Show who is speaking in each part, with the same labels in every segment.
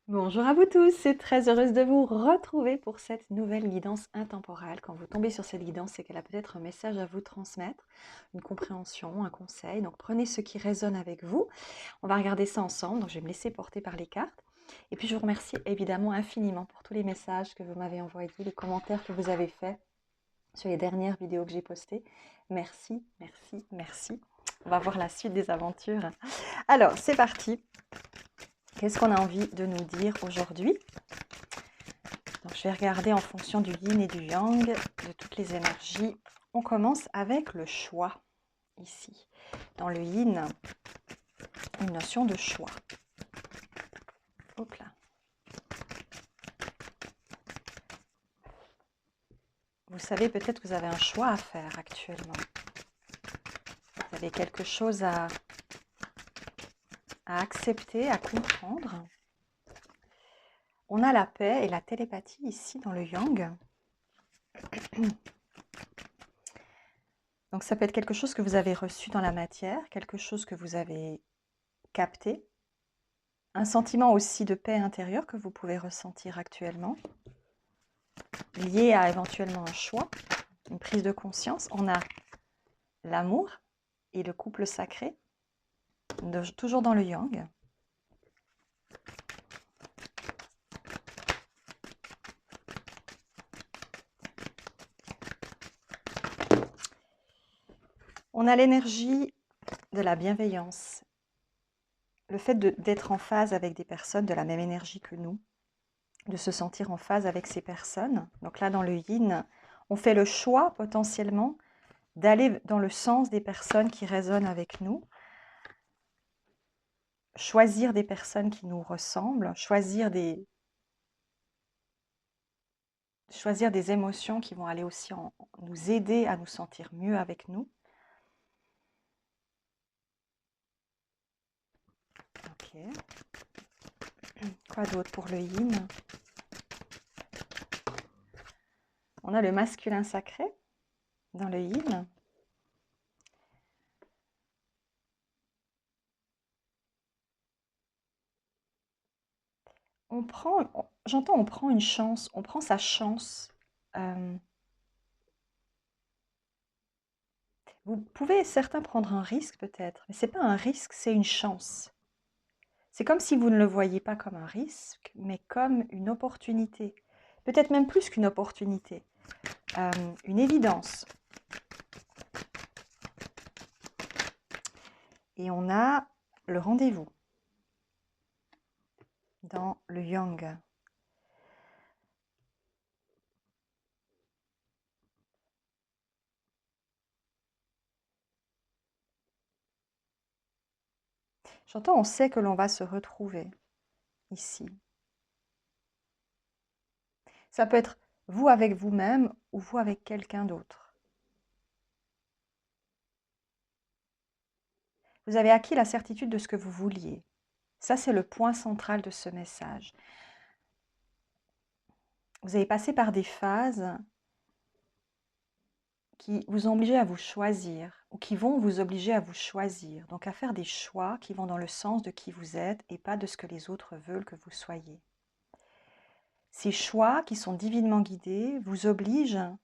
Speaker 1: Bonjour à vous tous, c'est très heureuse de vous retrouver pour cette nouvelle guidance intemporelle. Quand vous tombez sur cette guidance, c'est qu'elle a peut-être un message à vous transmettre, une compréhension, un conseil. Donc prenez ce qui résonne avec vous. On va regarder ça ensemble, donc je vais me laisser porter par les cartes. Et puis je vous remercie évidemment infiniment pour tous les messages que vous m'avez envoyés, les commentaires que vous avez faits sur les dernières vidéos que j'ai postées. Merci, merci, merci. On va voir la suite des aventures. Alors, c'est parti. Qu'est-ce qu'on a envie de nous dire aujourd'hui? Donc, je vais regarder en fonction du yin et du yang, de toutes les énergies. On commence avec le choix, ici. Dans le yin, une notion de choix. Hop là. Vous savez, peut-être que vous avez un choix à faire actuellement. Vous avez quelque chose à accepter, à comprendre. On a la paix et la télépathie ici dans le yang. Donc ça peut être quelque chose que vous avez reçu dans la matière, quelque chose que vous avez capté, un sentiment aussi de paix intérieure que vous pouvez ressentir actuellement, lié à éventuellement un choix, une prise de conscience. On a l'amour et le couple sacré, toujours dans le yang. On a l'énergie de la bienveillance, le fait d'être en phase avec des personnes de la même énergie que nous, de se sentir en phase avec ces personnes. Donc là, dans le yin, on fait le choix potentiellement d'aller dans le sens des personnes qui résonnent avec nous, choisir des personnes qui nous ressemblent, choisir des émotions qui vont aller aussi nous aider à nous sentir mieux avec nous. Ok. Quoi d'autre pour le yin? On a le masculin sacré dans le yin. J'entends, on prend une chance, on prend sa chance. Vous pouvez, certains, prendre un risque peut-être, mais ce n'est pas un risque, c'est une chance. C'est comme si vous ne le voyiez pas comme un risque, mais comme une opportunité. Peut-être même plus qu'une opportunité, une évidence. Et on a le rendez-vous dans le yang. J'entends, on sait que l'on va se retrouver ici. Ça peut être vous avec vous-même ou vous avec quelqu'un d'autre. Vous avez acquis la certitude de ce que vous vouliez. Ça, c'est le point central de ce message. Vous avez passé par des phases qui vous ont obligé à vous choisir ou qui vont vous obliger à vous choisir. Donc à faire des choix qui vont dans le sens de qui vous êtes et pas de ce que les autres veulent que vous soyez. Ces choix qui sont divinement guidés vous obligent,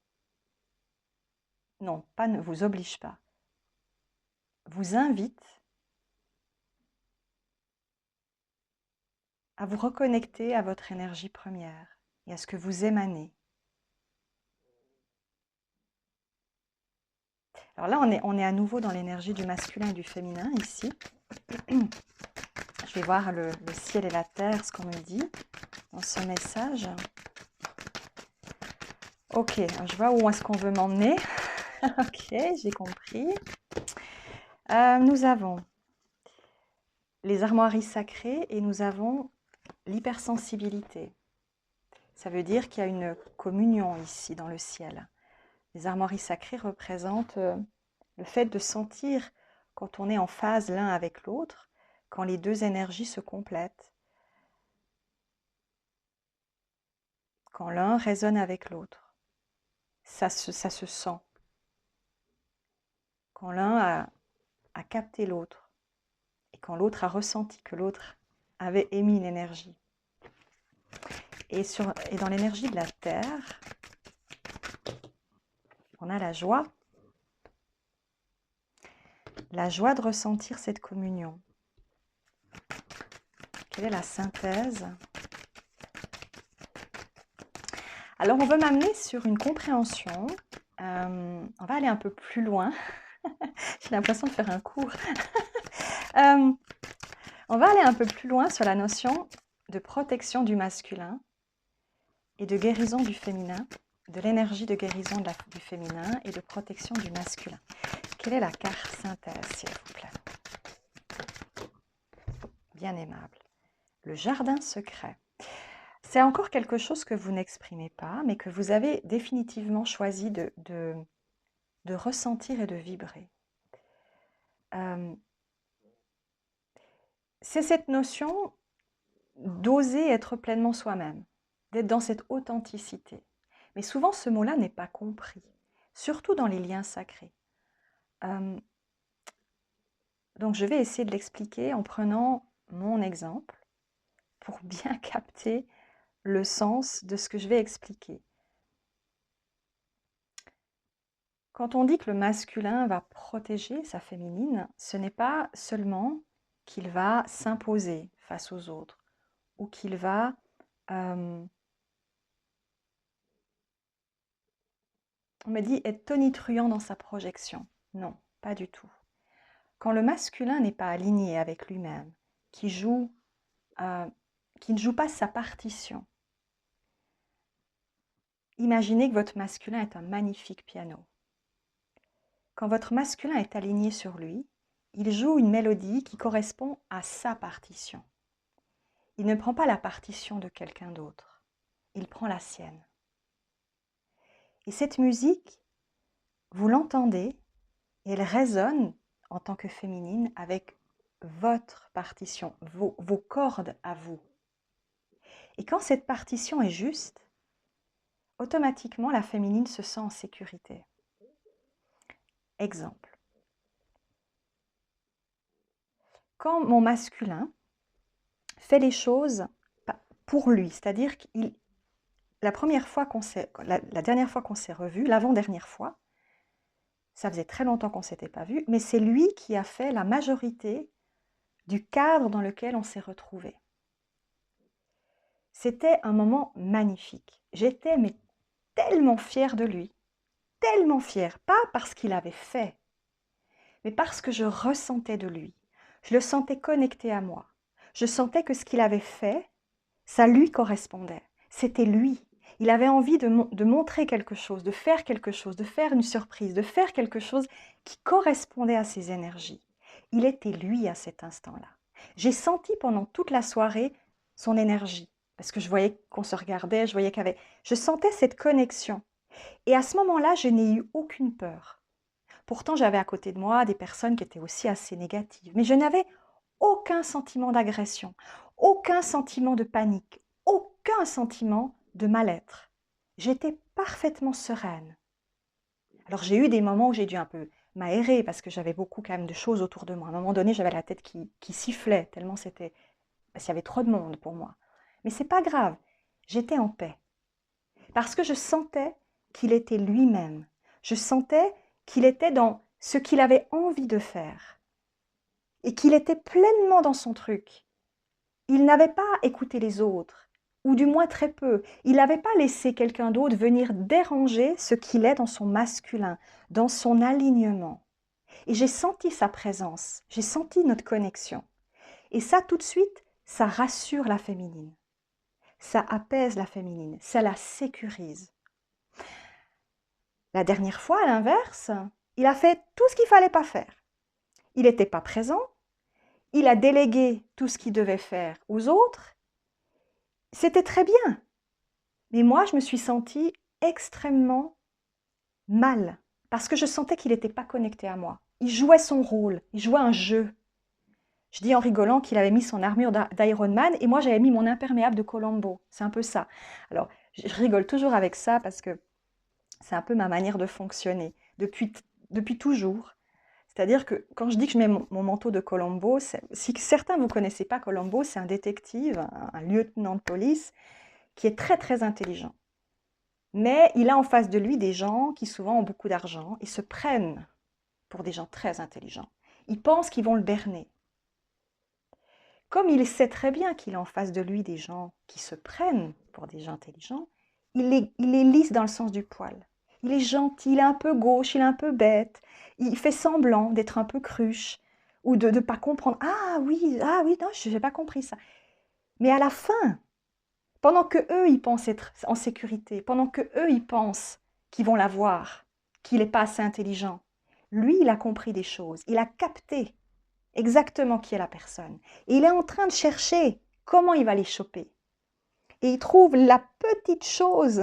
Speaker 1: non, pas ne vous obligent pas, vous invitent à vous reconnecter à votre énergie première et à ce que vous émanez. Alors là, on est à nouveau dans l'énergie du masculin et du féminin ici. Je vais voir le ciel et la terre, ce qu'on me dit dans ce message. Ok, je vois où est-ce qu'on veut m'emmener. Ok, j'ai compris. Nous avons les armoiries sacrées et nous avons l'hypersensibilité. Ça veut dire qu'il y a une communion ici dans le ciel. Les armoiries sacrées représentent le fait de sentir quand on est en phase l'un avec l'autre, quand les deux énergies se complètent, quand l'un résonne avec l'autre. Ça se sent. Quand l'un a capté l'autre et quand l'autre a ressenti que l'autre avait émis une énergie. Et dans l'énergie de la terre, on a la joie de ressentir cette communion. Quelle est la synthèse? Alors, on veut m'amener sur une compréhension. On va aller un peu plus loin. J'ai l'impression de faire un cours. On va aller un peu plus loin sur la notion de protection du masculin et de guérison du féminin, de l'énergie de guérison du féminin et de protection du masculin. Quelle est la carte synthèse, s'il vous plaît? Bien aimable. Le jardin secret. C'est encore quelque chose que vous n'exprimez pas, mais que vous avez définitivement choisi de ressentir et de vibrer. C'est cette notion d'oser être pleinement soi-même, d'être dans cette authenticité. Mais souvent, ce mot-là n'est pas compris, surtout dans les liens sacrés. Donc, je vais essayer de l'expliquer en prenant mon exemple pour bien capter le sens de ce que je vais expliquer. Quand on dit que le masculin va protéger sa féminine, ce n'est pas seulement qu'il va s'imposer face aux autres ou qu'il va on me dit être tonitruant dans sa projection. Non, pas du tout. Quand le masculin n'est pas aligné avec lui-même, qui ne joue pas sa partition, imaginez que votre masculin est un magnifique piano. Quand votre masculin est aligné sur lui, il joue une mélodie qui correspond à sa partition. Il ne prend pas la partition de quelqu'un d'autre, il prend la sienne. Et cette musique, vous l'entendez, et elle résonne en tant que féminine avec votre partition, vos cordes à vous. Et quand cette partition est juste, automatiquement la féminine se sent en sécurité. Exemple. Quand mon masculin fait les choses pour lui, c'est-à-dire que la dernière fois qu'on s'est revus, l'avant-dernière fois, ça faisait très longtemps qu'on ne s'était pas vus, mais c'est lui qui a fait la majorité du cadre dans lequel on s'est retrouvés. C'était un moment magnifique. J'étais tellement fière de lui, tellement fière, pas parce qu'il avait fait, mais parce que je ressentais de lui. Je le sentais connecté à moi. Je sentais que ce qu'il avait fait, ça lui correspondait. C'était lui. Il avait envie de montrer quelque chose, de faire quelque chose, de faire une surprise, de faire quelque chose qui correspondait à ses énergies. Il était lui à cet instant-là. J'ai senti pendant toute la soirée son énergie, parce que je voyais qu'on se regardait, je sentais cette connexion. Et à ce moment-là, je n'ai eu aucune peur. Pourtant, j'avais à côté de moi des personnes qui étaient aussi assez négatives, mais je n'avais aucun sentiment d'agression, aucun sentiment de panique, aucun sentiment de mal-être. J'étais parfaitement sereine. Alors j'ai eu des moments où j'ai dû un peu m'aérer parce que j'avais beaucoup quand même de choses autour de moi. À un moment donné, j'avais la tête qui sifflait tellement parce qu'il y avait trop de monde pour moi. Mais c'est pas grave, j'étais en paix. Parce que je sentais qu'il était lui-même. Je sentais qu'il était dans ce qu'il avait envie de faire. Et qu'il était pleinement dans son truc. Il n'avait pas écouté les autres, ou du moins très peu. Il n'avait pas laissé quelqu'un d'autre venir déranger ce qu'il est dans son masculin, dans son alignement. Et j'ai senti sa présence, j'ai senti notre connexion. Et ça, tout de suite, ça rassure la féminine. Ça apaise la féminine, ça la sécurise. La dernière fois, à l'inverse, il a fait tout ce qu'il ne fallait pas faire. Il n'était pas présent, il a délégué tout ce qu'il devait faire aux autres. C'était très bien. Mais moi, je me suis sentie extrêmement mal parce que je sentais qu'il n'était pas connecté à moi. Il jouait son rôle, il jouait un jeu. Je dis en rigolant qu'il avait mis son armure d'Iron Man et moi, j'avais mis mon imperméable de Columbo. C'est un peu ça. Alors, je rigole toujours avec ça parce que c'est un peu ma manière de fonctionner depuis toujours. C'est-à-dire que quand je dis que je mets mon manteau de Columbo, si certains ne vous connaissez pas Columbo, c'est un détective, un lieutenant de police qui est très très intelligent. Mais il a en face de lui des gens qui souvent ont beaucoup d'argent et se prennent pour des gens très intelligents. Ils pensent qu'ils vont le berner. Comme il sait très bien qu'il a en face de lui des gens qui se prennent pour des gens intelligents, il les lisse dans le sens du poil. Il est gentil, il est un peu gauche, il est un peu bête, il fait semblant d'être un peu cruche ou de ne pas comprendre. Ah oui, non, je n'ai pas compris ça. Mais à la fin, pendant que eux, ils pensent être en sécurité, pendant que eux, ils pensent qu'ils vont l'avoir, qu'il n'est pas assez intelligent, lui, il a compris des choses, il a capté exactement qui est la personne. Et il est en train de chercher comment il va les choper. Et il trouve la petite chose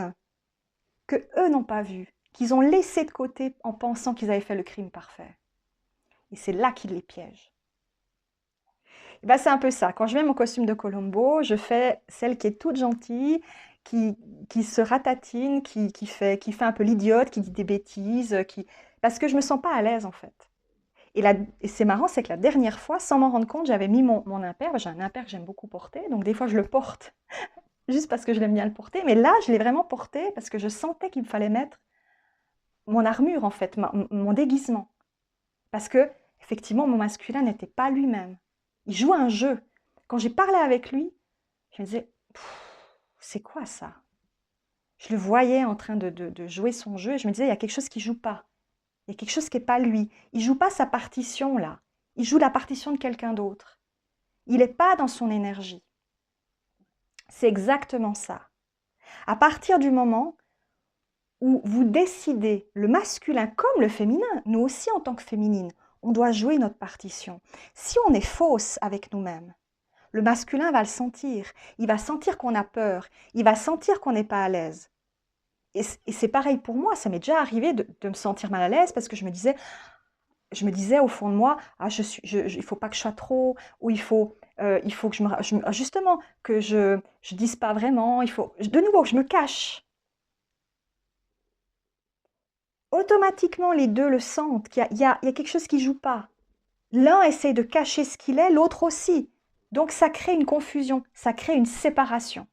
Speaker 1: que eux n'ont pas vue, qu'ils ont laissé de côté en pensant qu'ils avaient fait le crime parfait. Et c'est là qu'il les piège. Et ben, c'est un peu ça. Quand je mets mon costume de Columbo, je fais celle qui est toute gentille, qui se ratatine, qui fait un peu l'idiote, qui dit des bêtises, parce que je me sens pas à l'aise en fait. Et c'est marrant, c'est que la dernière fois, sans m'en rendre compte, j'avais mis mon impair. J'ai un impair que j'aime beaucoup porter, donc des fois je le porte juste parce que je l'aime bien le porter. Mais là, je l'ai vraiment porté parce que je sentais qu'il me fallait mettre mon armure, en fait, mon déguisement. Parce que, effectivement, mon masculin n'était pas lui-même. Il jouait un jeu. Quand j'ai parlé avec lui, je me disais, c'est quoi ça? Je le voyais en train de jouer son jeu et je me disais, il y a quelque chose qui ne joue pas. Il y a quelque chose qui n'est pas lui. Il ne joue pas sa partition là. Il joue la partition de quelqu'un d'autre. Il n'est pas dans son énergie. C'est exactement ça. À partir du moment où vous décidez, le masculin comme le féminin, nous aussi en tant que féminine, on doit jouer notre partition. Si on est fausse avec nous-mêmes, le masculin va le sentir. Il va sentir qu'on a peur. Il va sentir qu'on n'est pas à l'aise. Et c'est pareil pour moi. Ça m'est déjà arrivé de me sentir mal à l'aise parce que je me disais au fond de moi, ah, il faut pas que je sois trop, ou il faut que justement, que je dise pas vraiment, de nouveau, je me cache. Automatiquement, les deux le sentent, qu'il y a quelque chose qui joue pas. L'un essaie de cacher ce qu'il est, l'autre aussi. Donc ça crée une confusion, ça crée une séparation.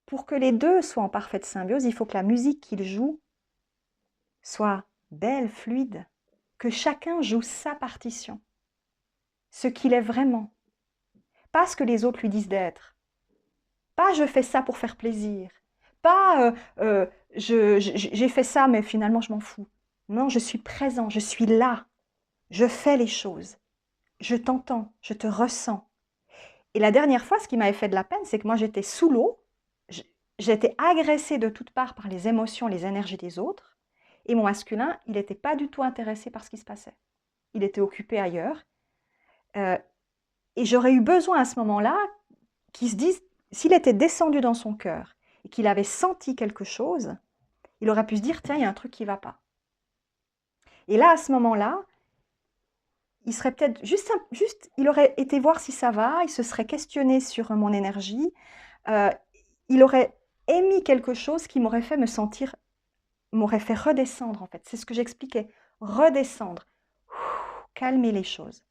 Speaker 1: Pour que les deux soient en parfaite symbiose, il faut que la musique qu'ils jouent soit belle, fluide, que chacun joue sa partition, ce qu'il est vraiment, pas ce que les autres lui disent d'être, pas je fais ça pour faire plaisir, pas j'ai fait ça mais finalement je m'en fous. Non, je suis présent, je suis là, je fais les choses, je t'entends, je te ressens. Et la dernière fois, ce qui m'avait fait de la peine, c'est que moi j'étais sous l'eau, j'étais agressée de toutes parts par les émotions, les énergies des autres, et mon masculin, il n'était pas du tout intéressé par ce qui se passait. Il était occupé ailleurs. Et j'aurais eu besoin à ce moment-là qu'il se dise, s'il était descendu dans son cœur et qu'il avait senti quelque chose, il aurait pu se dire, tiens, il y a un truc qui ne va pas. Et là, à ce moment-là, il serait peut-être juste, il aurait été voir si ça va, il se serait questionné sur mon énergie, il aurait émis quelque chose qui m'aurait fait me sentir, m'aurait fait redescendre en fait. C'est ce que j'expliquais, redescendre, calmer les choses.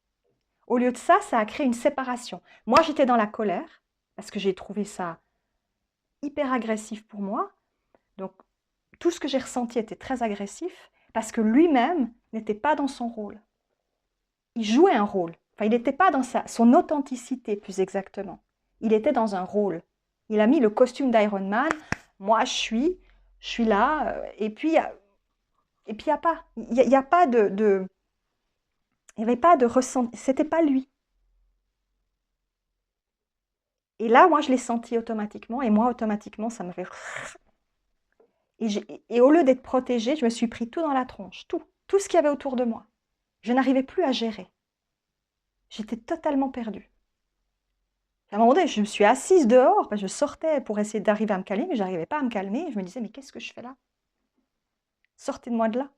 Speaker 1: Au lieu de ça, ça a créé une séparation. Moi, j'étais dans la colère parce que j'ai trouvé ça hyper agressif pour moi. Donc, tout ce que j'ai ressenti était très agressif parce que lui-même n'était pas dans son rôle. Il jouait un rôle. Enfin, il n'était pas dans son authenticité, plus exactement. Il était dans un rôle. Il a mis le costume d'Iron Man. Moi, je suis là. Et puis, il n'y a pas, il y a pas il n'y avait pas de ressenti. C'était pas lui. Et là, moi, je l'ai senti automatiquement. Et moi, automatiquement, ça me fait... Et au lieu d'être protégée, je me suis pris tout dans la tronche. Tout ce qu'il y avait autour de moi. Je n'arrivais plus à gérer. J'étais totalement perdue. À un moment donné, je me suis assise dehors, je sortais pour essayer d'arriver à me calmer, mais je n'arrivais pas à me calmer. Je me disais, mais qu'est-ce que je fais là? Sortez de moi de là.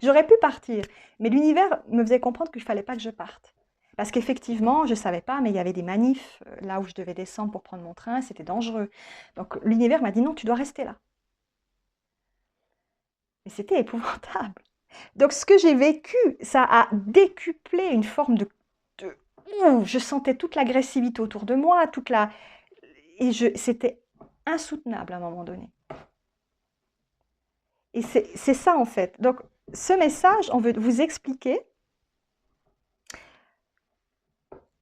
Speaker 1: J'aurais pu partir, mais l'univers me faisait comprendre qu'il ne fallait pas que je parte. Parce qu'effectivement, je ne savais pas, mais il y avait des manifs là où je devais descendre pour prendre mon train, c'était dangereux. Donc l'univers m'a dit, non, tu dois rester là. Mais c'était épouvantable. Donc ce que j'ai vécu, ça a décuplé une forme de ouh, je sentais toute l'agressivité autour de moi, c'était insoutenable à un moment donné. Et c'est ça en fait. Donc ce message, on veut vous expliquer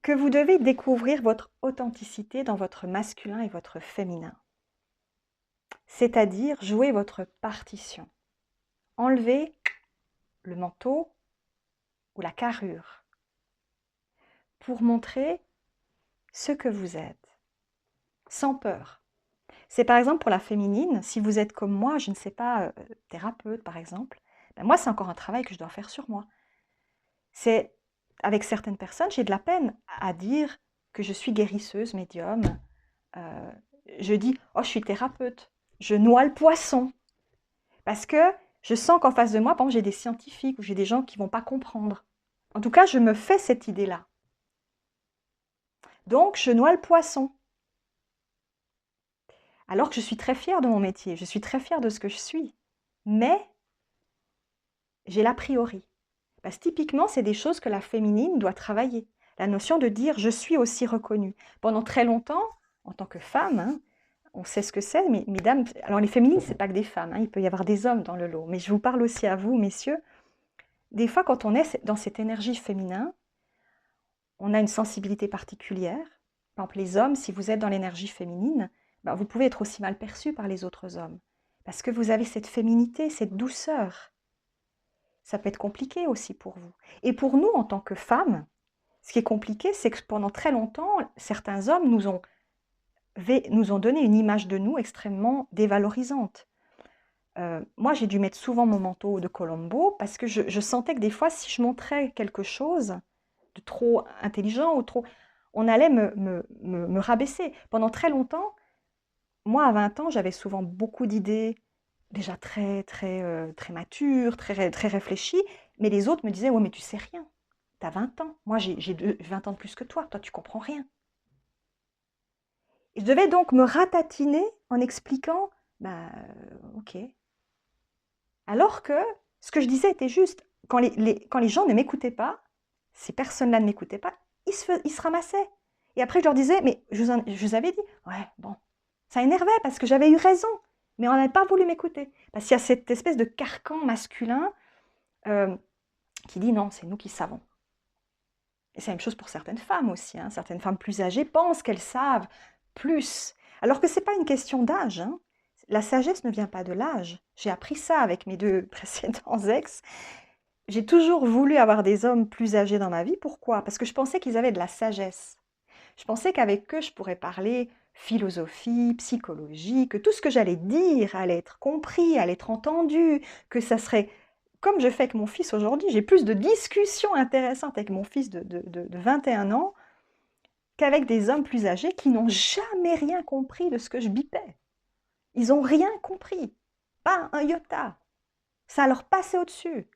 Speaker 1: que vous devez découvrir votre authenticité dans votre masculin et votre féminin. C'est-à-dire jouer votre partition. Enlever le manteau ou la carrure pour montrer ce que vous êtes, sans peur. C'est par exemple pour la féminine, si vous êtes comme moi, je ne sais pas, thérapeute par exemple, ben moi c'est encore un travail que je dois faire sur moi. C'est avec certaines personnes, j'ai de la peine à dire que je suis guérisseuse, médium. Je dis, oh, je suis thérapeute, je noie le poisson. Parce que je sens qu'en face de moi, par exemple, j'ai des scientifiques ou j'ai des gens qui ne vont pas comprendre. En tout cas, je me fais cette idée-là. Donc, je noie le poisson. Alors que je suis très fière de mon métier, je suis très fière de ce que je suis. Mais j'ai l'a priori. Parce que typiquement, c'est des choses que la féminine doit travailler. La notion de dire je suis aussi reconnue. Pendant très longtemps, en tant que femme, hein, on sait ce que c'est, mais mesdames, alors les féminines, c'est pas que des femmes, hein, il peut y avoir des hommes dans le lot, mais je vous parle aussi à vous, messieurs. Des fois, quand on est dans cette énergie féminin, on a une sensibilité particulière. Par exemple, les hommes, si vous êtes dans l'énergie féminine, ben, vous pouvez être aussi mal perçu par les autres hommes. Parce que vous avez cette féminité, cette douceur. Ça peut être compliqué aussi pour vous. Et pour nous, en tant que femmes, ce qui est compliqué, c'est que pendant très longtemps, certains hommes nous ont donné une image de nous extrêmement dévalorisante. Moi, j'ai dû mettre souvent mon manteau de Colombo parce que je sentais que des fois, si je montrais quelque chose de trop intelligent ou trop, on allait me rabaisser. Pendant très longtemps, moi, à 20 ans, j'avais souvent beaucoup d'idées, déjà très matures, très réfléchies, mais les autres me disaient, ouais, mais tu sais rien, tu as 20 ans. Moi, j'ai 20 ans de plus que toi tu comprends rien. Et je devais donc me ratatiner en expliquant, bah, ok. Alors que ce que je disais était juste. Quand les gens ne m'écoutaient pas, ces personnes-là ne m'écoutaient pas, ils se ramassaient. Et après, je leur disais, mais je vous avais dit, ouais, bon, ça énervait parce que j'avais eu raison, mais on n'avait pas voulu m'écouter. Parce qu'il y a cette espèce de carcan masculin qui dit, non, c'est nous qui savons. Et c'est la même chose pour certaines femmes aussi. Hein. Certaines femmes plus âgées pensent qu'elles savent plus. Alors que ce n'est pas une question d'âge. Hein. La sagesse ne vient pas de l'âge. J'ai appris ça avec mes 2 précédents ex. J'ai toujours voulu avoir des hommes plus âgés dans ma vie. Pourquoi? Parce que je pensais qu'ils avaient de la sagesse. Je pensais qu'avec eux, je pourrais parler philosophie, psychologie, que tout ce que j'allais dire allait être compris, allait être entendu, que ça serait comme je fais avec mon fils aujourd'hui, j'ai plus de discussions intéressantes avec mon fils de 21 ans qu'avec des hommes plus âgés qui n'ont jamais rien compris de ce que je bipais. Ils n'ont rien compris, pas un iota. Ça leur passait au-dessus.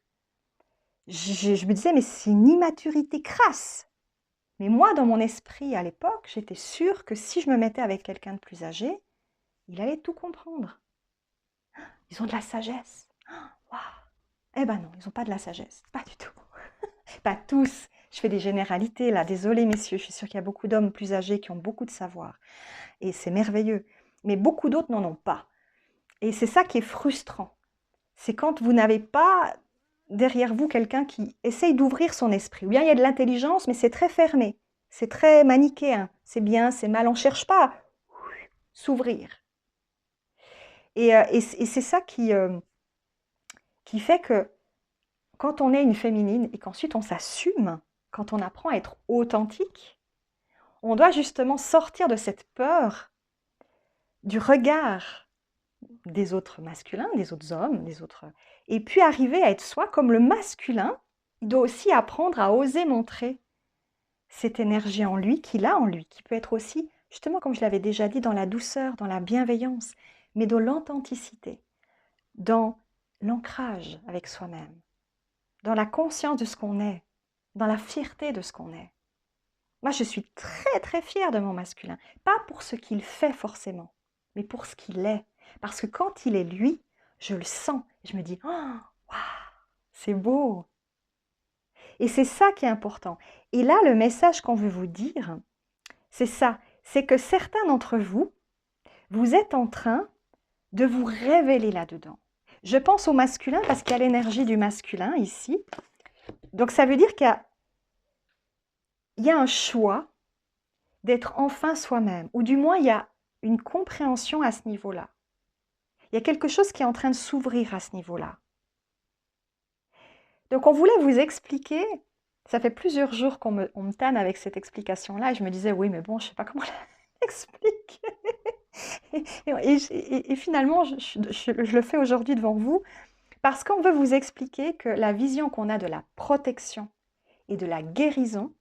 Speaker 1: Je me disais, mais c'est une immaturité crasse. Mais moi, dans mon esprit à l'époque, j'étais sûre que si je me mettais avec quelqu'un de plus âgé, il allait tout comprendre. Ils ont de la sagesse. Waouh. Eh ben non, ils n'ont pas de la sagesse. Pas du tout. Pas tous. Je fais des généralités là. Désolée messieurs, je suis sûre qu'il y a beaucoup d'hommes plus âgés qui ont beaucoup de savoir. Et c'est merveilleux. Mais beaucoup d'autres n'en ont pas. Et c'est ça qui est frustrant. C'est quand vous n'avez pas derrière vous quelqu'un qui essaye d'ouvrir son esprit. Ou bien il y a de l'intelligence, mais c'est très fermé. C'est très manichéen. C'est bien, c'est mal. On ne cherche pas à s'ouvrir. Et c'est ça qui fait que quand on est une féminine et qu'ensuite on s'assume, quand on apprend à être authentique, on doit justement sortir de cette peur du regard des autres masculins, des autres hommes, et puis arriver à être soi comme le masculin. Il doit aussi apprendre à oser montrer cette énergie en lui, qu'il a en lui, qui peut être aussi, justement comme je l'avais déjà dit, dans la douceur, dans la bienveillance, mais dans l'authenticité, dans l'ancrage avec soi-même, dans la conscience de ce qu'on est, dans la fierté de ce qu'on est. Moi, je suis très fière de mon masculin. Pas pour ce qu'il fait forcément, mais pour ce qu'il est. Parce que quand il est lui, je le sens. Je me dis, oh, waouh, c'est beau. Et c'est ça qui est important. Et là, le message qu'on veut vous dire, c'est ça. C'est que certains d'entre vous, vous êtes en train de vous révéler là-dedans. Je pense au masculin parce qu'il y a l'énergie du masculin ici. Donc ça veut dire qu'il y a un choix d'être enfin soi-même, ou du moins il y a une compréhension à ce niveau-là. Il y a quelque chose qui est en train de s'ouvrir à ce niveau-là. Donc on voulait vous expliquer, ça fait plusieurs jours qu'on me tanne avec cette explication-là, et je me disais, oui, mais bon, je ne sais pas comment l'expliquer. Et finalement, je le fais aujourd'hui devant vous, parce qu'on veut vous expliquer que la vision qu'on a de la protection et de la guérison,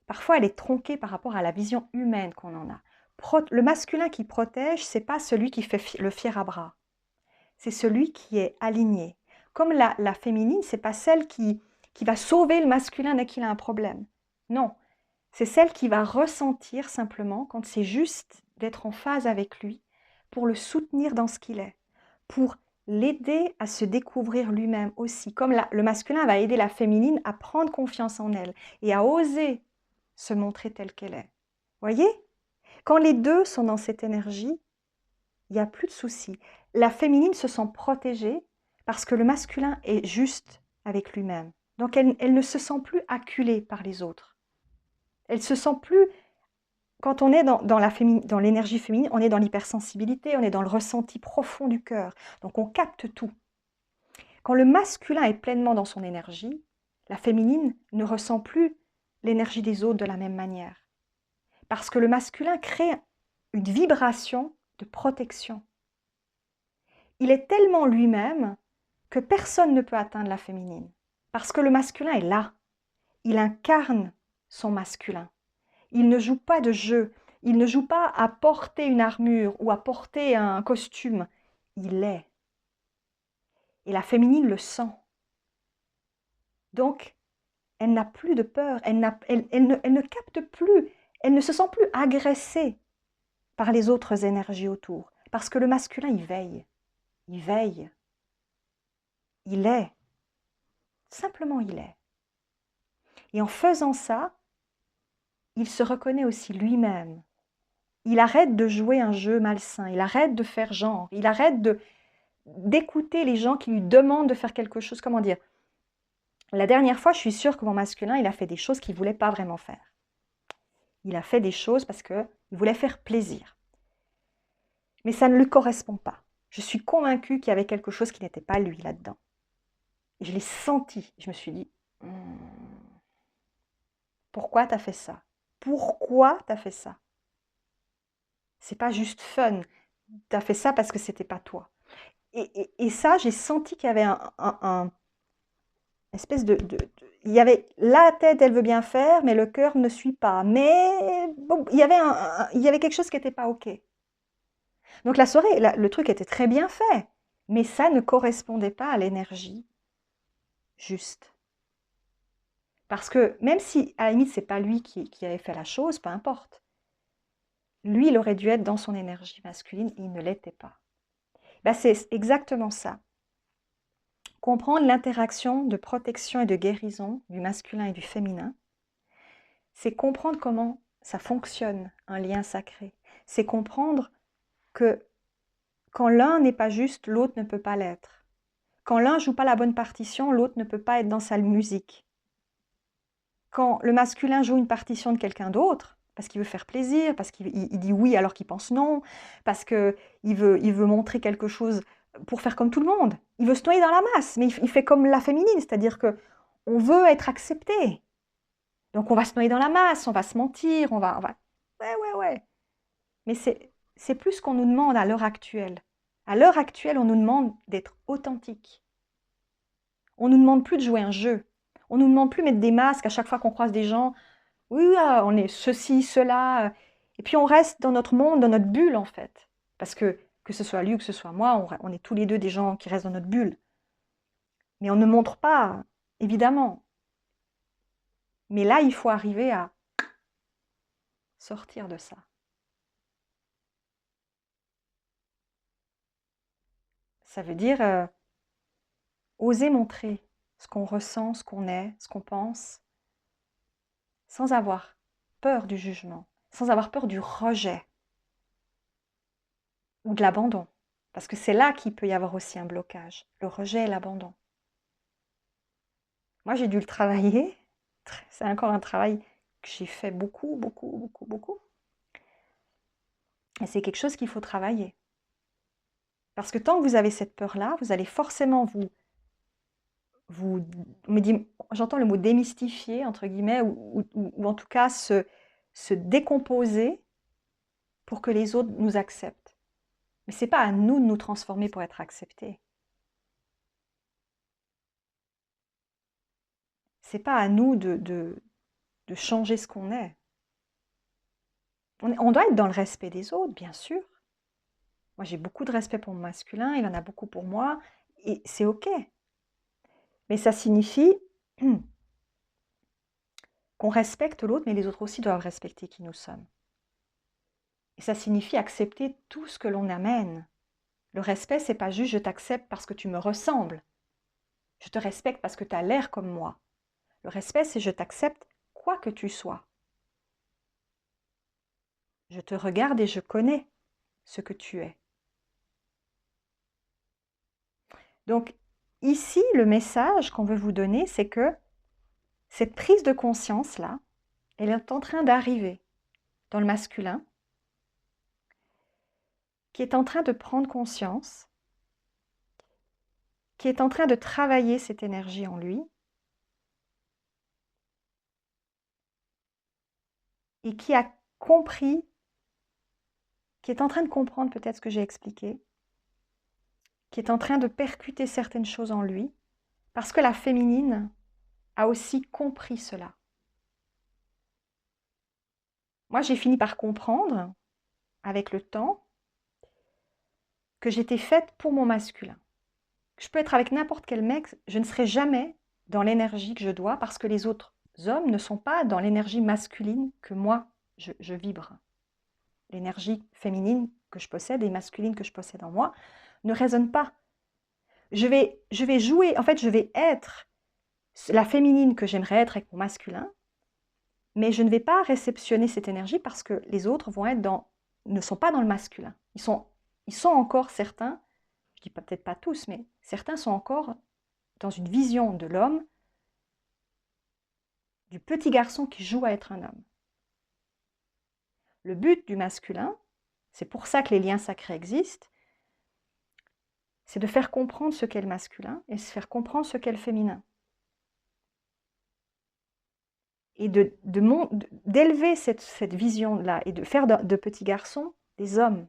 Speaker 1: parfois elle est tronquée par rapport à la vision humaine qu'on en a. Le masculin qui protège, ce n'est pas celui qui fait le fier à bras, c'est celui qui est aligné. Comme la féminine, ce n'est pas celle qui va sauver le masculin dès qu'il a un problème. Non, c'est celle qui va ressentir simplement quand c'est juste d'être en phase avec lui pour le soutenir dans ce qu'il est, pour l'aider à se découvrir lui-même aussi. Comme le masculin va aider la féminine à prendre confiance en elle et à oser se montrer telle qu'elle est. Voyez? Quand les deux sont dans cette énergie, il n'y a plus de soucis. La féminine se sent protégée parce que le masculin est juste avec lui-même. Donc elle ne se sent plus acculée par les autres. Elle se sent plus... Quand on est dans l'énergie féminine, on est dans l'hypersensibilité, on est dans le ressenti profond du cœur. Donc on capte tout. Quand le masculin est pleinement dans son énergie, la féminine ne ressent plus l'énergie des autres de la même manière. Parce que le masculin crée une vibration de protection. Il est tellement lui-même que personne ne peut atteindre la féminine. Parce que le masculin est là. Il incarne son masculin. Il ne joue pas de jeu. Il ne joue pas à porter une armure ou à porter un costume. Il est. Et la féminine le sent. Donc, elle n'a plus de peur. Elle ne capte plus. Elle ne se sent plus agressée par les autres énergies autour. Parce que le masculin, il veille. Il veille. Il est. Simplement, il est. Et en faisant ça, il se reconnaît aussi lui-même. Il arrête de jouer un jeu malsain, il arrête de faire genre, il arrête d'écouter les gens qui lui demandent de faire quelque chose. Comment dire? La dernière fois, je suis sûre que mon masculin, il a fait des choses qu'il ne voulait pas vraiment faire. Il a fait des choses parce qu'il voulait faire plaisir. Mais ça ne lui correspond pas. Je suis convaincue qu'il y avait quelque chose qui n'était pas lui là-dedans. Et je l'ai senti. Je me suis dit, pourquoi tu as fait ça? Pourquoi tu as fait ça? C'est pas juste fun. Tu as fait ça parce que c'était pas toi. Et ça, j'ai senti qu'il y avait un espèce il y avait la tête, elle veut bien faire, mais le cœur ne suit pas. Mais bon, il y avait quelque chose qui n'était pas OK. Donc la soirée, le truc était très bien fait, mais ça ne correspondait pas à l'énergie juste. Parce que même si, à la limite, c'est pas lui qui avait fait la chose, peu importe. Lui, il aurait dû être dans son énergie masculine, il ne l'était pas. Ben, c'est exactement ça. Comprendre l'interaction de protection et de guérison du masculin et du féminin, c'est comprendre comment ça fonctionne, un lien sacré. C'est comprendre que quand l'un n'est pas juste, l'autre ne peut pas l'être. Quand l'un ne joue pas la bonne partition, l'autre ne peut pas être dans sa musique. Quand le masculin joue une partition de quelqu'un d'autre, parce qu'il veut faire plaisir, parce qu'il dit oui alors qu'il pense non, parce qu'il veut montrer quelque chose pour faire comme tout le monde. Il veut se noyer dans la masse, mais il fait comme la féminine, c'est-à-dire qu'on veut être accepté. Donc on va se noyer dans la masse, on va se mentir, on va... Ouais. Mais c'est plus ce qu'on nous demande à l'heure actuelle. À l'heure actuelle, on nous demande d'être authentique. On ne nous demande plus de jouer un jeu. On ne nous demande plus de mettre des masques à chaque fois qu'on croise des gens. Oui, on est ceci, cela. Et puis on reste dans notre monde, dans notre bulle en fait. Parce que ce soit lui ou que ce soit moi, on est tous les deux des gens qui restent dans notre bulle. Mais on ne montre pas, évidemment. Mais là, il faut arriver à sortir de ça. Ça veut dire oser montrer ce qu'on ressent, ce qu'on est, ce qu'on pense, sans avoir peur du jugement, sans avoir peur du rejet ou de l'abandon. Parce que c'est là qu'il peut y avoir aussi un blocage, le rejet et l'abandon. Moi, j'ai dû le travailler. C'est encore un travail que j'ai fait beaucoup, beaucoup, beaucoup, beaucoup. Et c'est quelque chose qu'il faut travailler. Parce que tant que vous avez cette peur-là, vous allez forcément j'entends le mot démystifier, entre guillemets, ou en tout cas se décomposer pour que les autres nous acceptent. Mais ce n'est pas à nous de nous transformer pour être acceptés. Ce n'est pas à nous de changer ce qu'on est. On doit être dans le respect des autres, bien sûr. Moi, j'ai beaucoup de respect pour mon masculin, il en a beaucoup pour moi, et c'est OK. Mais ça signifie qu'on respecte l'autre, mais les autres aussi doivent respecter qui nous sommes. Et ça signifie accepter tout ce que l'on amène. Le respect, c'est pas juste je t'accepte parce que tu me ressembles. Je te respecte parce que tu as l'air comme moi. Le respect, c'est je t'accepte quoi que tu sois. Je te regarde et je connais ce que tu es. Donc, ici, le message qu'on veut vous donner, c'est que cette prise de conscience-là, elle est en train d'arriver dans le masculin, qui est en train de prendre conscience, qui est en train de travailler cette énergie en lui, et qui a compris, qui est en train de comprendre peut-être ce que j'ai expliqué, qui est en train de percuter certaines choses en lui, parce que la féminine a aussi compris cela. Moi, j'ai fini par comprendre, avec le temps, que j'étais faite pour mon masculin. Je peux être avec n'importe quel mec, je ne serai jamais dans l'énergie que je dois, parce que les autres hommes ne sont pas dans l'énergie masculine que moi, je vibre. L'énergie féminine que je possède et masculine que je possède en moi ne résonne pas. Je vais jouer, en fait, je vais être la féminine que j'aimerais être avec mon masculin, mais je ne vais pas réceptionner cette énergie parce que les autres ne sont pas dans le masculin. Ils sont encore certains, je ne dis peut-être pas tous, mais certains sont encore dans une vision de l'homme, du petit garçon qui joue à être un homme. Le but du masculin, c'est pour ça que les liens sacrés existent, c'est de faire comprendre ce qu'est le masculin et de faire comprendre ce qu'est le féminin. Et d'élever cette vision-là et de faire de petits garçons des hommes.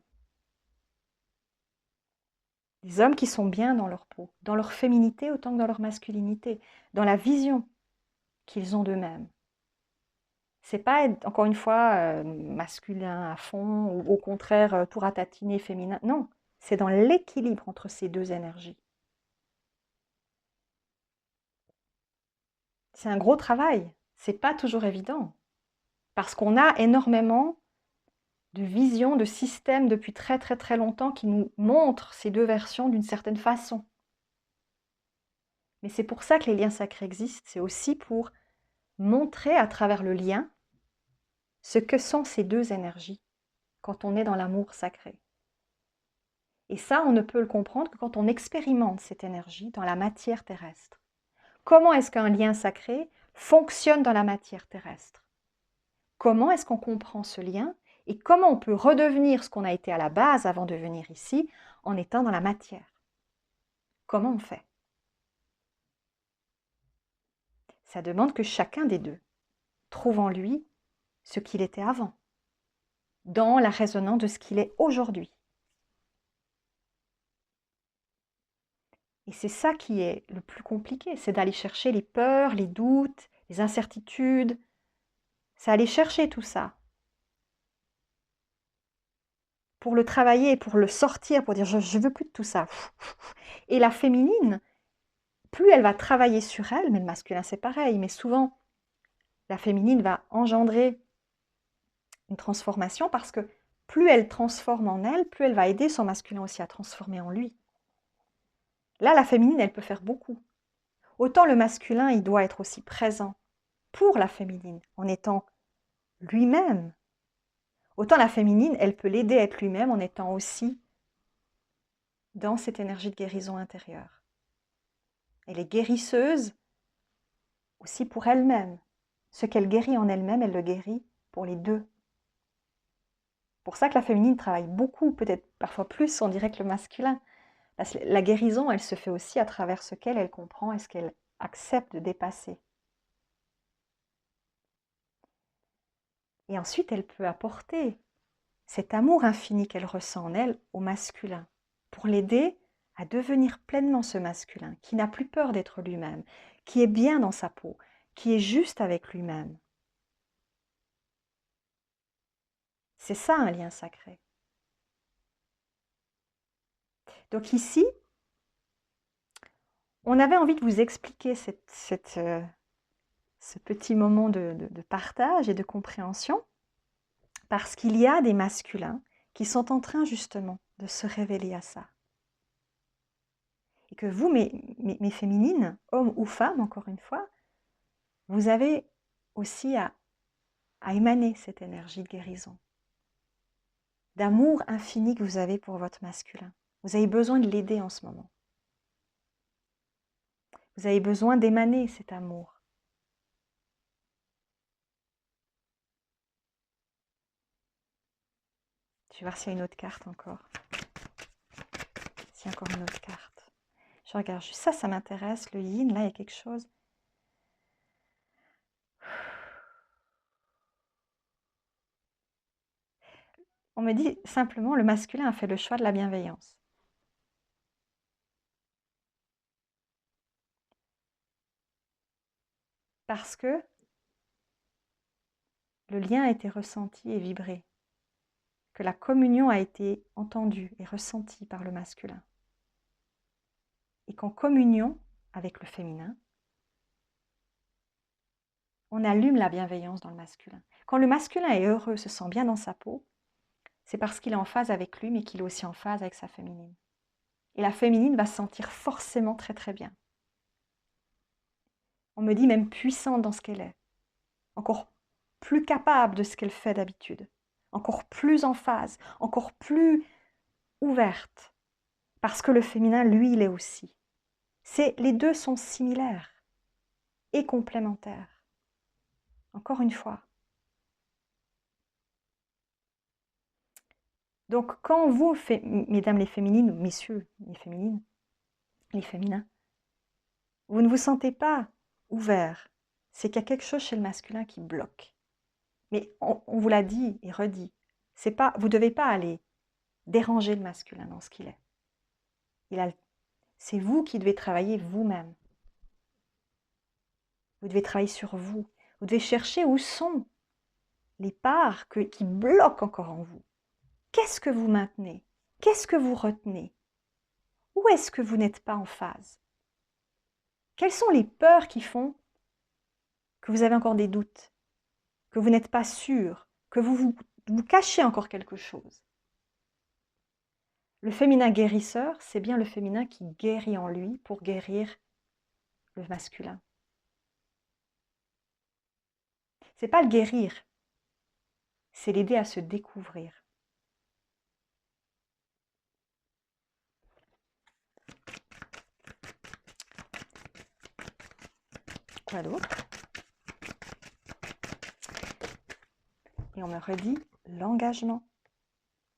Speaker 1: Des hommes qui sont bien dans leur peau, dans leur féminité autant que dans leur masculinité, dans la vision qu'ils ont d'eux-mêmes. C'est pas être, encore une fois, masculin à fond, ou au contraire, tout ratatiné féminin. Non, c'est dans l'équilibre entre ces deux énergies. C'est un gros travail, c'est pas toujours évident, parce qu'on a énormément de visions, de systèmes depuis très très très longtemps qui nous montrent ces deux versions d'une certaine façon. Mais c'est pour ça que les liens sacrés existent, c'est aussi pour montrer à travers le lien ce que sont ces deux énergies quand on est dans l'amour sacré. Et ça, on ne peut le comprendre que quand on expérimente cette énergie dans la matière terrestre. Comment est-ce qu'un lien sacré fonctionne dans la matière terrestre? Comment est-ce qu'on comprend ce lien et comment on peut redevenir ce qu'on a été à la base avant de venir ici en étant dans la matière? Comment on fait? Ça demande que chacun des deux trouve en lui ce qu'il était avant, dans la résonance de ce qu'il est aujourd'hui. Et c'est ça qui est le plus compliqué, c'est d'aller chercher les peurs, les doutes, les incertitudes. C'est aller chercher tout ça pour le travailler, et pour le sortir, pour dire je ne veux plus de tout ça. Et la féminine, plus elle va travailler sur elle, mais le masculin c'est pareil, mais souvent la féminine va engendrer une transformation parce que plus elle transforme en elle, plus elle va aider son masculin aussi à transformer en lui. Là, la féminine, elle peut faire beaucoup. autant le masculin, il doit être aussi présent pour la féminine, en étant lui-même. Autant la féminine, elle peut l'aider à être lui-même en étant aussi dans cette énergie de guérison intérieure. Elle est guérisseuse aussi pour elle-même. Ce qu'elle guérit en elle-même, elle le guérit pour les deux. Pour ça que la féminine travaille beaucoup, peut-être parfois plus, on dirait que le masculin. La guérison, elle se fait aussi à travers ce qu'elle comprend et ce qu'elle accepte de dépasser. Et ensuite, elle peut apporter cet amour infini qu'elle ressent en elle au masculin, pour l'aider à devenir pleinement ce masculin, qui n'a plus peur d'être lui-même, qui est bien dans sa peau, qui est juste avec lui-même. C'est ça un lien sacré. Donc ici, on avait envie de vous expliquer ce petit moment de partage et de compréhension, parce qu'il y a des masculins qui sont en train justement de se révéler à ça. Et que vous, mes féminines, hommes ou femmes, encore une fois, vous avez aussi à émaner cette énergie de guérison, d'amour infini que vous avez pour votre masculin. Vous avez besoin de l'aider en ce moment. Vous avez besoin d'émaner cet amour. Je vais voir s'il y a une autre carte encore. S'il y a encore une autre carte. Je regarde juste ça, ça m'intéresse. Le yin, là, il y a quelque chose. On me dit simplement, le masculin a fait le choix de la bienveillance. Parce que le lien a été ressenti et vibré. Que la communion a été entendue et ressentie par le masculin. Et qu'en communion avec le féminin, on allume la bienveillance dans le masculin. Quand le masculin est heureux, se sent bien dans sa peau, c'est parce qu'il est en phase avec lui, mais qu'il est aussi en phase avec sa féminine. Et la féminine va se sentir forcément très très bien. On me dit même puissante dans ce qu'elle est, encore plus capable de ce qu'elle fait d'habitude, encore plus en phase, encore plus ouverte, parce que le féminin, lui, il est aussi. Les deux sont similaires et complémentaires. Encore une fois. Donc, quand vous, mesdames les féminines, ou messieurs les féminines, les féminins, vous ne vous sentez pas ouvert, c'est qu'il y a quelque chose chez le masculin qui bloque. Mais on vous l'a dit et redit, vous ne devez pas aller déranger le masculin dans ce qu'il est. C'est vous qui devez travailler vous-même. Vous devez travailler sur vous. Vous devez chercher où sont les parts qui bloquent encore en vous. Qu'est-ce que vous maintenez? Qu'est-ce que vous retenez? Où est-ce que vous n'êtes pas en phase? Quelles sont les peurs qui font que vous avez encore des doutes, que vous n'êtes pas sûr, que vous cachez encore quelque chose? Le féminin guérisseur, c'est bien le féminin qui guérit en lui pour guérir le masculin. C'est pas le guérir, c'est l'aider à se découvrir. Quoi d'autre? Et on me redit l'engagement.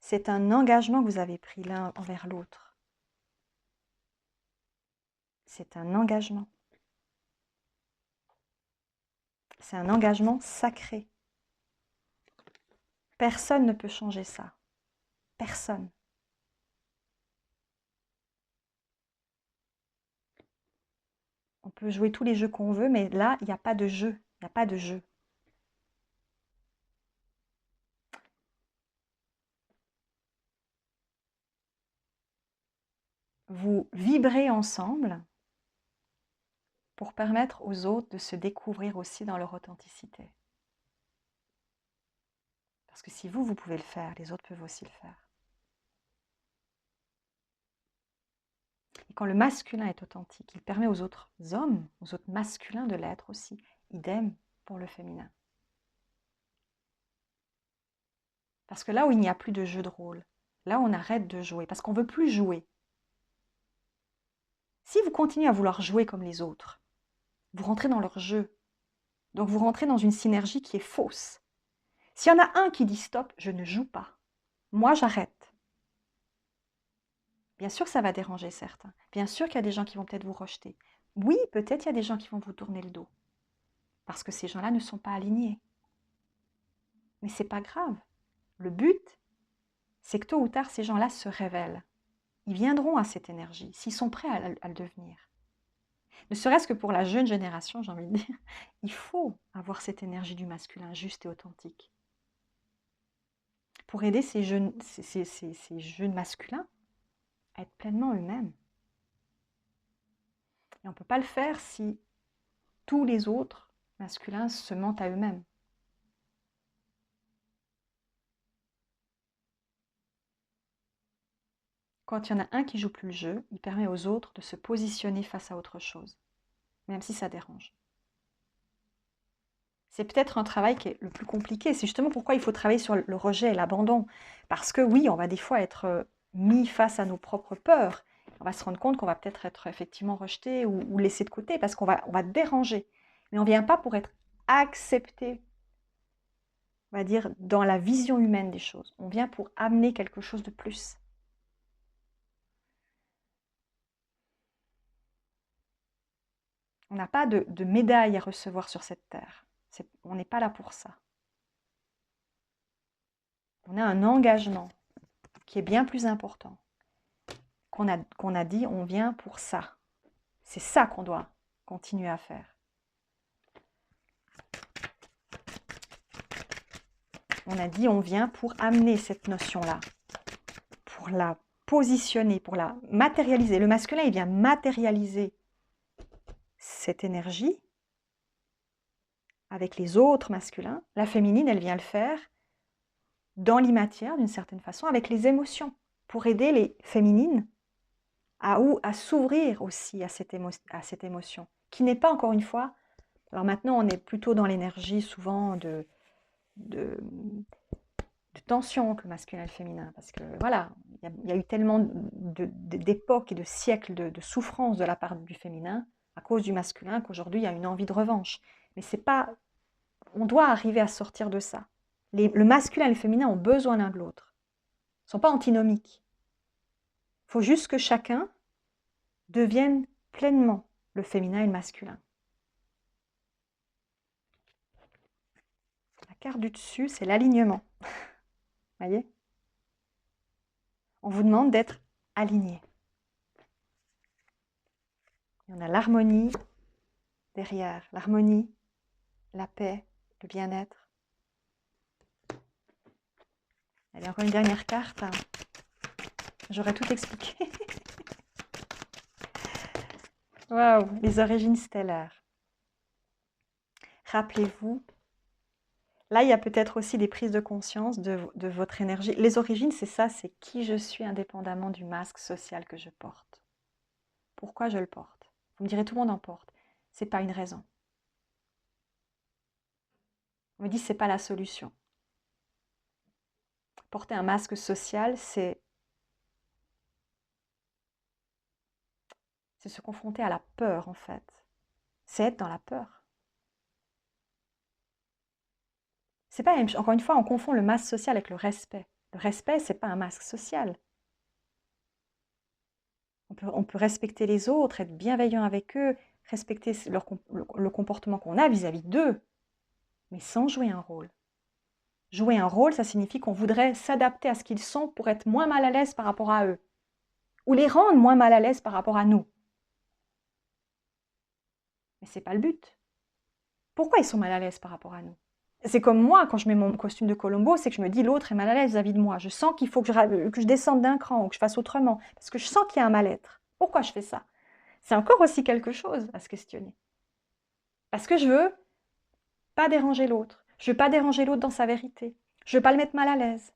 Speaker 1: C'est un engagement que vous avez pris l'un envers l'autre. C'est un engagement. C'est un engagement sacré. Personne ne peut changer ça. Personne. On peut jouer tous les jeux qu'on veut, mais là, il n'y a pas de jeu. Il n'y a pas de jeu. Vous vibrez ensemble pour permettre aux autres de se découvrir aussi dans leur authenticité. Parce que si vous pouvez le faire, les autres peuvent aussi le faire. Quand le masculin est authentique, il permet aux autres hommes, aux autres masculins de l'être aussi. Idem pour le féminin. Parce que là où il n'y a plus de jeu de rôle, là où on arrête de jouer, parce qu'on ne veut plus jouer. Si vous continuez à vouloir jouer comme les autres, vous rentrez dans leur jeu. Donc vous rentrez dans une synergie qui est fausse. S'il y en a un qui dit stop, je ne joue pas. Moi, j'arrête. Bien sûr, ça va déranger certains. Bien sûr qu'il y a des gens qui vont peut-être vous rejeter. Oui, peut-être il y a des gens qui vont vous tourner le dos. Parce que ces gens-là ne sont pas alignés. Mais ce n'est pas grave. Le but, c'est que tôt ou tard, ces gens-là se révèlent. Ils viendront à cette énergie, s'ils sont prêts à le devenir. Ne serait-ce que pour la jeune génération, j'ai envie de dire, il faut avoir cette énergie du masculin juste et authentique. Pour aider ces jeunes masculins à être pleinement eux-mêmes. Et on ne peut pas le faire si tous les autres masculins se mentent à eux-mêmes. Quand il y en a un qui joue plus le jeu, il permet aux autres de se positionner face à autre chose, même si ça dérange. C'est peut-être un travail qui est le plus compliqué. C'est justement pourquoi il faut travailler sur le rejet et l'abandon. Parce que oui, on va des fois être mis face à nos propres peurs. On va se rendre compte qu'on va peut-être être effectivement rejeté ou laissé de côté parce qu'on va déranger. Mais on ne vient pas pour être accepté, on va dire, dans la vision humaine des choses. On vient pour amener quelque chose de plus. On n'a pas de médaille à recevoir sur cette terre. On n'est pas là pour ça. On a un engagement qui est bien plus important. Qu'on a dit, on vient pour ça. C'est ça qu'on doit continuer à faire. On a dit, on vient pour amener cette notion-là, pour la positionner, pour la matérialiser. Le masculin, il vient matérialiser cette énergie avec les autres masculins. La féminine, elle vient le faire dans l'immatériel, d'une certaine façon, avec les émotions, pour aider les féminines à s'ouvrir aussi à cette émotion, qui n'est pas, encore une fois, alors maintenant on est plutôt dans l'énergie souvent de tension que le masculin et le féminin, parce que voilà, il y a eu tellement d'époques et de siècles de souffrance de la part du féminin à cause du masculin qu'aujourd'hui il y a une envie de revanche. Mais c'est pas, on doit arriver à sortir de ça. Le masculin et le féminin ont besoin l'un de l'autre. Ils ne sont pas antinomiques. Il faut juste que chacun devienne pleinement le féminin et le masculin. La carte du dessus, c'est l'alignement. Voyez ? On vous demande d'être aligné. On a l'harmonie derrière, l'harmonie, la paix, le bien-être. Allez, encore une dernière carte. J'aurais tout expliqué. Waouh, les origines stellaires. Rappelez-vous, là, il y a peut-être aussi des prises de conscience de votre énergie. Les origines, c'est ça, c'est qui je suis indépendamment du masque social que je porte. Pourquoi je le porte? Vous me direz, tout le monde en porte. Ce n'est pas une raison. On me dit, ce n'est pas la solution. Porter un masque social, c'est se confronter à la peur, en fait. C'est être dans la peur. C'est pas, encore une fois, on confond le masque social avec le respect. Le respect, ce n'est pas un masque social. On peut respecter les autres, être bienveillant avec eux, respecter le comportement qu'on a vis-à-vis d'eux, mais sans jouer un rôle. Jouer un rôle, ça signifie qu'on voudrait s'adapter à ce qu'ils sont pour être moins mal à l'aise par rapport à eux, ou les rendre moins mal à l'aise par rapport à nous. Mais ce n'est pas le but. Pourquoi ils sont mal à l'aise par rapport à nous? C'est comme moi, quand je mets mon costume de Colombo, c'est que je me dis l'autre est mal à l'aise vis-à-vis de moi. Je sens qu'il faut que je descende d'un cran ou que je fasse autrement, parce que je sens qu'il y a un mal-être. Pourquoi je fais ça? C'est encore aussi quelque chose à se questionner. Parce que je veux pas déranger l'autre. Je veux pas déranger l'autre dans sa vérité. Je veux pas le mettre mal à l'aise.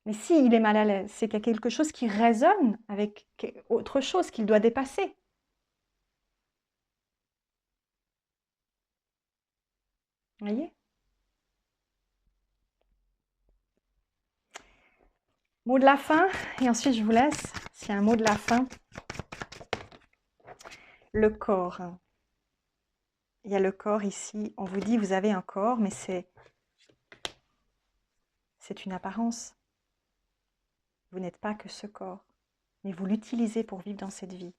Speaker 1: Mais s'il est mal à l'aise, c'est qu'il y a quelque chose qui résonne avec autre chose qu'il doit dépasser. Vous voyez? Mot de la fin, et ensuite je vous laisse. S'il y a un mot de la fin, le corps. Il y a le corps ici. On vous dit, vous avez un corps, mais c'est une apparence. Vous n'êtes pas que ce corps, mais vous l'utilisez pour vivre dans cette vie.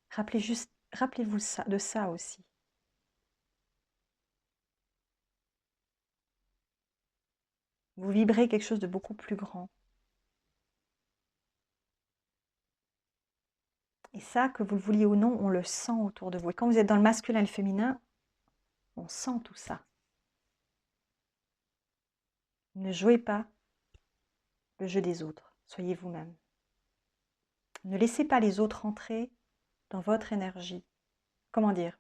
Speaker 1: Rappelez-vous de ça aussi. Vous vibrez quelque chose de beaucoup plus grand. Et ça, que vous le vouliez ou non, on le sent autour de vous. Et quand vous êtes dans le masculin et le féminin, on sent tout ça. Ne jouez pas le jeu des autres. Soyez vous-même. Ne laissez pas les autres entrer dans votre énergie. Comment dire?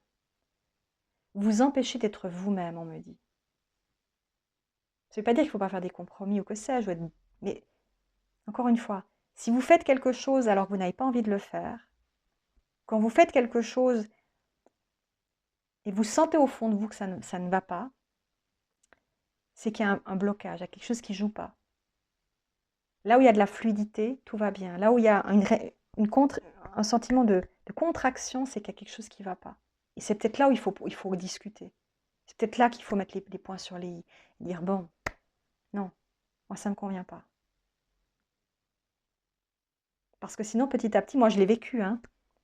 Speaker 1: Vous empêchez d'être vous-même, on me dit. Ça ne veut pas dire qu'il ne faut pas faire des compromis ou que sais-je. Mais encore une fois, si vous faites quelque chose alors que vous n'avez pas envie de le faire, quand vous faites quelque chose et vous sentez au fond de vous que ça ne va pas, c'est qu'il y a un blocage, il y a quelque chose qui ne joue pas. Là où il y a de la fluidité, tout va bien. Là où il y a un sentiment de contraction, c'est qu'il y a quelque chose qui ne va pas. Et c'est peut-être là où il faut discuter. C'est peut-être là qu'il faut mettre les points sur les i. Dire, bon, non, moi ça ne me convient pas. Parce que sinon, petit à petit, moi je l'ai vécu, hein,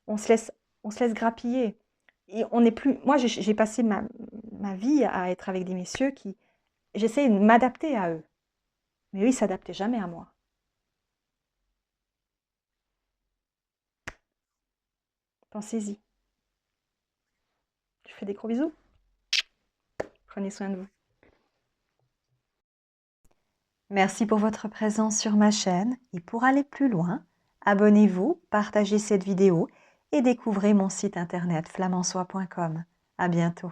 Speaker 1: on se laisse grappiller. Et on n'est plus... Moi, j'ai passé ma vie à être avec des messieurs qui... J'essayais de m'adapter à eux. Mais eux, ils ne s'adaptaient jamais à moi. Pensez-y. Je fais des gros bisous. Prenez soin de vous. Merci pour votre présence sur ma chaîne. Et pour aller plus loin, abonnez-vous, partagez cette vidéo et découvrez mon site internet flamandsoie.com. À bientôt.